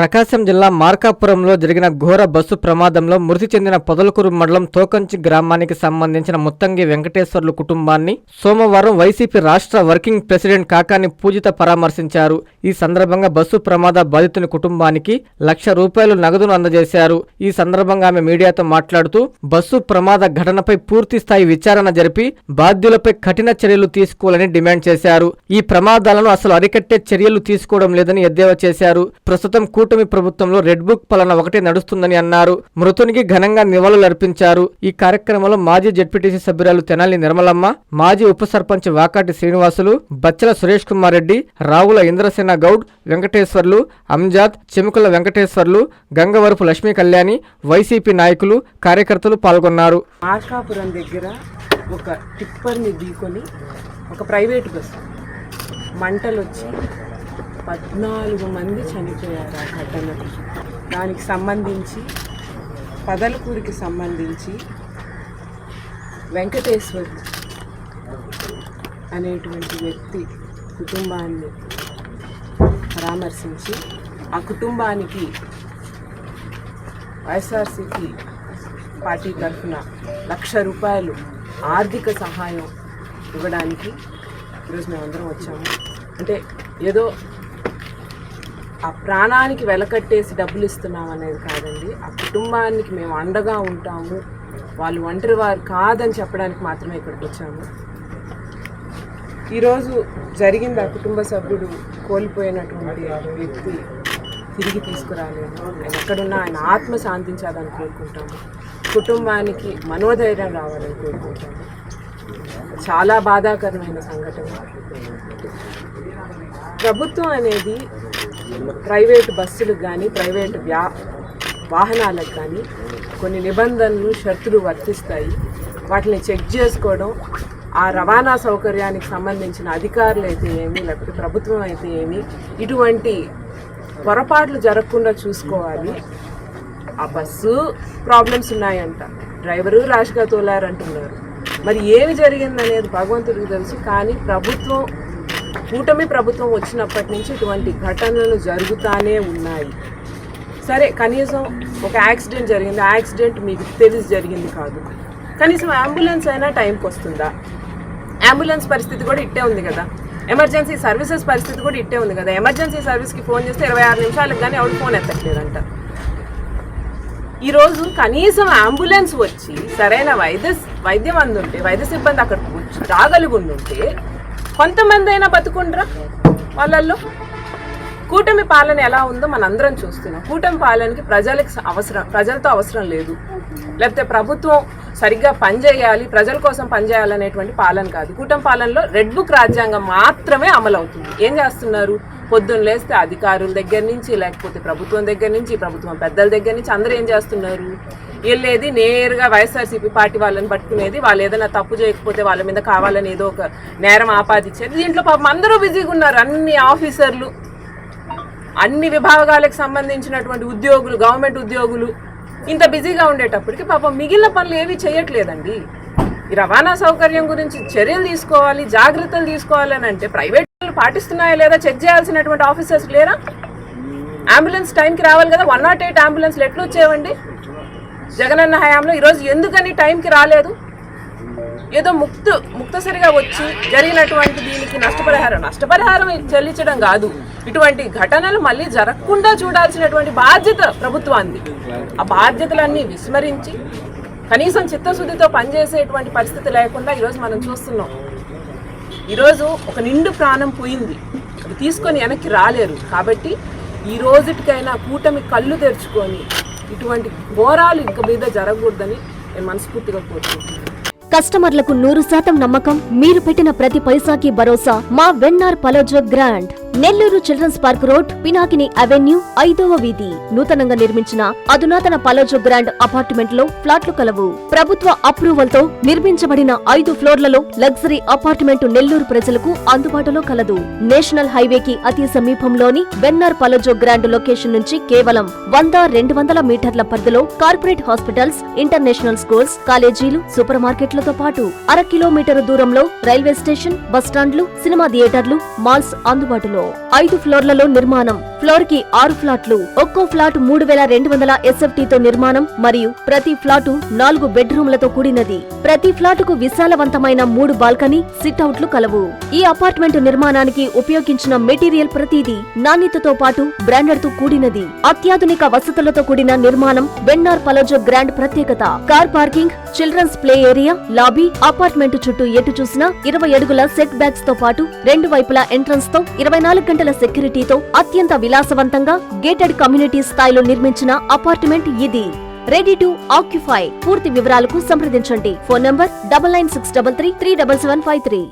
ప్రకాశం జిల్లా మార్కాపురంలో జరిగిన ఘోర బస్సు ప్రమాదంలో మృతి చెందిన పొదలకూరు మండలం తోకంచి గ్రామానికి సంబంధించిన ముత్తంగి వెంకటేశ్వర్లు కుటుంబాన్ని సోమవారం వైసీపీ రాష్ట్ర వర్కింగ్ ప్రెసిడెంట్ కాకాని పూజిత పరామర్శించారు. ఈ సందర్భంగా బస్సు ప్రమాద బాధితుని కుటుంబానికి ₹1,00,000 నగదును అందజేశారు. ఈ సందర్భంగా ఆమె మీడియాతో మాట్లాడుతూ బస్సు ప్రమాద ఘటనపై పూర్తి స్థాయి విచారణ జరిపి బాధ్యులపై కఠిన చర్యలు తీసుకోవాలని డిమాండ్ చేశారు. ఈ ప్రమాదాలను అసలు అరికట్టే చర్యలు తీసుకోవడం లేదని ఎద్దేవా చేశారు. ప్రస్తుతం కూటమి ప్రభుత్వంలో రెడ్ బుక్ పాలన ఒకటే నడుస్తుందని అన్నారు. మృతునికి ఘనంగా నివాళులర్పించారు. ఈ కార్యక్రమంలో మాజీ జెడ్పీటీసీ సభ్యురాలు తెనాలి నిర్మలమ్మ, మాజీ ఉప సర్పంచ్ వాకాటి శ్రీనివాసులు, బచ్చల సురేష్ కుమార్ రెడ్డి, రావుల ఇంద్రసేన గౌడ్, వెంకటేశ్వర్లు, అంజాద్, చెముకుల వెంకటేశ్వర్లు, గంగవరపు లక్ష్మీ కళ్యాణి, వైసీపీ నాయకులు, కార్యకర్తలు పాల్గొన్నారు. మార్కాపురం దగ్గర ఒక టిప్పర్ని ఢీకొని ఒక ప్రైవేట్ బస్సు మంటలు వచ్చి 14 మంది చనిపోయారు. ఆ ఘటనకు దానికి సంబంధించి పొదలకూరుకి సంబంధించి వెంకటేశ్వర్ అనేటువంటి వ్యక్తి కుటుంబాన్ని పరామర్శించి ఆ కుటుంబానికి వైఎస్ఆర్సీపీ పార్టీ తరఫున ₹1,00,000 ఆర్థిక సహాయం ఇవ్వడానికి ఈరోజు మేమందరం వచ్చాము. అంటే ఏదో ఆ ప్రాణానికి వెలకట్టేసి డబ్బులు ఇస్తున్నాం అనేది కాదండి. ఆ కుటుంబానికి మేము అండగా ఉంటాము, వాళ్ళు ఒంటరి వారు కాదని చెప్పడానికి మాత్రమే ఇక్కడికి వచ్చాము. ఈరోజు జరిగింది ఆ కుటుంబ సభ్యుడు కోల్పోయినటువంటి వ్యక్తి తిరిగి తీసుకురాలేము. ఆయన ఎక్కడున్నా ఆయన ఆత్మ శాంతించాలని కోరుకుంటాము. కుటుంబానికి మనోధైర్యం రావాలని కోరుకుంటాము. చాలా బాధాకరమైన సంఘటన. ప్రభుత్వం అనేది ప్రైవేటు బస్సులకు కానీ ప్రైవేటు వాహనాలకు కానీ కొన్ని నిబంధనలు షరతులు వర్తిస్తాయి. వాటిని చెక్ చేసుకోవడం, ఆ రవాణా సౌకర్యానికి సంబంధించిన అధికారులు అయితే ఏమి లేకపోతే ప్రభుత్వం అయితే ఏమి ఇటువంటి పొరపాట్లు జరగకుండా చూసుకోవాలి. ఆ బస్సు ప్రాబ్లమ్స్ ఉన్నాయంట, డ్రైవరు ర్యాష్గా తోలారంటున్నారు. మరి ఏమి జరిగిందనేది భగవంతుడికి తెలుసు. కానీ కూటమి ప్రభుత్వం వచ్చినప్పటి నుంచి ఇటువంటి ఘటనలు జరుగుతూనే ఉన్నాయి. సరే, కనీసం ఒక యాక్సిడెంట్ జరిగింది, ఆ యాక్సిడెంట్ మీకు తెలిసి జరిగింది కాదు, కనీసం అంబులెన్స్ అయినా టైంకి వస్తుందా? అంబులెన్స్ పరిస్థితి కూడా ఇట్టే ఉంది కదా. ఎమర్జెన్సీ సర్వీసెస్ పరిస్థితి కూడా ఇట్టే ఉంది కదా. ఎమర్జెన్సీ సర్వీస్కి ఫోన్ చేస్తే 26 నిమిషాలకు కానీ ఎవరు ఫోన్ ఎత్తట్లేదంట. ఈరోజు కనీసం అంబులెన్స్ వచ్చి సరైన వైద్యం అందుంటే, వైద్య సిబ్బంది అక్కడికి వచ్చి రాగలుగుండుంటే కొంతమంది అయినా బతుకుండ్రా. వాళ్ళల్లో కూటమి పాలన ఎలా ఉందో మనందరం చూస్తున్నాం. కూటమి పాలనకి ప్రజలతో అవసరం లేదు, లేకపోతే ప్రభుత్వం సరిగ్గా పనిచేయాలి, ప్రజల కోసం పనిచేయాలనేటువంటి పాలన కాదు. కూటమి పాలనలో రెడ్ బుక్ రాజ్యాంగం మాత్రమే అమలు అవుతుంది. ఏం చేస్తున్నారు? పొద్దున్న లేస్తే అధికారుల దగ్గర నుంచి, లేకపోతే ప్రభుత్వం దగ్గర నుంచి, ప్రభుత్వం పెద్దల దగ్గర నుంచి అందరూ ఏం చేస్తున్నారు? వెళ్ళేది నేరుగా వైఎస్ఆర్సీపీ పార్టీ వాళ్ళని పట్టుకునేది. వాళ్ళు ఏదైనా తప్పు చేయకపోతే వాళ్ళ మీద కావాలని ఏదో ఒక నేరం ఆపాదించేది. దీంట్లో పాపం అందరూ బిజీగా ఉన్నారు. అన్ని ఆఫీసర్లు, అన్ని విభాగాలకు సంబంధించినటువంటి ఉద్యోగులు, గవర్నమెంట్ ఉద్యోగులు ఇంత బిజీగా ఉండేటప్పటికి పాపం మిగిలిన పనులు ఏవి చేయట్లేదండి. ఈ రవాణా సౌకర్యం గురించి చర్యలు తీసుకోవాలి, జాగ్రత్తలు తీసుకోవాలని అంటే ప్రైవేట్ పాటిస్తున్నాయా లేదా చెక్ చేయాల్సినటువంటి ఆఫీసర్స్ లేరా? అంబులెన్స్ టైంకి రావాలి కదా. 108 అంబులెన్స్లు ఎట్లా వచ్చేవండి జగనన్న హయాంలో? ఈరోజు ఎందుకని టైంకి రాలేదు? ఏదో ముక్తసరిగా వచ్చి జరిగినటువంటి దీనికి నష్టపరిహారం చెల్లించడం కాదు, ఇటువంటి ఘటనలు మళ్ళీ జరగకుండా చూడాల్సినటువంటి బాధ్యత ప్రభుత్వాన్ని. ఆ బాధ్యతలన్నీ విస్మరించి కనీసం చిత్తశుద్ధితో పనిచేసేటువంటి పరిస్థితి లేకుండా ఈరోజు మనం చూస్తున్నాం. ఈరోజు ఒక నిండు ప్రాణం పోయింది, అది తీసుకొని వెనక్కి రాలేరు. కాబట్టి ఈ రోజుటికైనా కూటమి కళ్ళు తెరుచుకొని ఇటువంటి ఘోరాలు ఇంక మీద జరగకూడదని నేను మనస్ఫూర్తిగా కోరుకుంటున్నాను. కస్టమర్లకు 100% నమ్మకం, మీరు పెట్టిన ప్రతి పైసాకి భరోసా. మా వెన్నార్ Palazzo Grand, Nellore children's park road, Pinakini avenue, 5వ వీధి. నూతనంగా నిర్మించిన అధునాతన పలోజో గ్రాండ్ అపార్ట్మెంట్ లో ఫ్లాట్లు కలవు. ప్రభుత్వ అప్రూవల్ తో నిర్మించబడిన 5 ఫ్లోర్లలో లగ్జరీ అపార్ట్మెంట్ నెల్లూరు ప్రజలకు అందుబాటులో కలదు. నేషనల్ హైవేకి అతి సమీపంలోని వెన్నార్ పలోజో గ్రాండ్ లొకేషన్ నుంచి కేవలం 100-200 మీటర్ల పరిధిలో కార్పొరేట్ హాస్పిటల్స్, ఇంటర్నేషనల్ స్కూల్స్, కాలేజీలు, సూపర్ మార్కెట్లతో పాటు 1/2 కిలోమీటరు దూరంలో రైల్వే స్టేషన్, బస్టాండ్లు, సినిమా థియేటర్లు, మాల్స్ అందుబాటులో. 5 ఫ్లోర్లలో నిర్మాణం. ఫ్లోర్ కి 6 ఫ్లాట్లు. ఒక్కో ఫ్లాట్ 3200 SFT తో నిర్మాణం మరియు ప్రతి ఫ్లాటు 4 బెడ్రూమ్లతో కూడినది. ప్రతి ఫ్లాటుకు విశాలవంతమైన 3 బాల్కనీ, సిట్అవుట్లు కలవు. ఈ అపార్ట్మెంట్ నిర్మాణానికి ఉపయోగించిన మెటీరియల్ ప్రతిదీ నాణ్యతతో పాటు బ్రాండెడ్ తో కూడినది. అత్యాధునిక వసతులతో కూడిన నిర్మాణం వెన్నార్ పలోజో గ్రాండ్ ప్రత్యేకత. Car parking, children's play area, lobby, apartment చుట్టూ ఎటు చూసినా 20 అడుగుల సెట్ బ్యాక్స్ తో పాటు 2 వైపులా ఎంట్రన్స్ తో 24 గంటల సెక్యూరిటీతో అత్యంత విలాసవంతంగా గేటెడ్ కమ్యూనిటీ స్థాయిలో నిర్మించిన అపార్ట్మెంట్ ఇది. Ready to occupy. పూర్తి వివరాలకు సంప్రదించండి. Phone number 9963337753.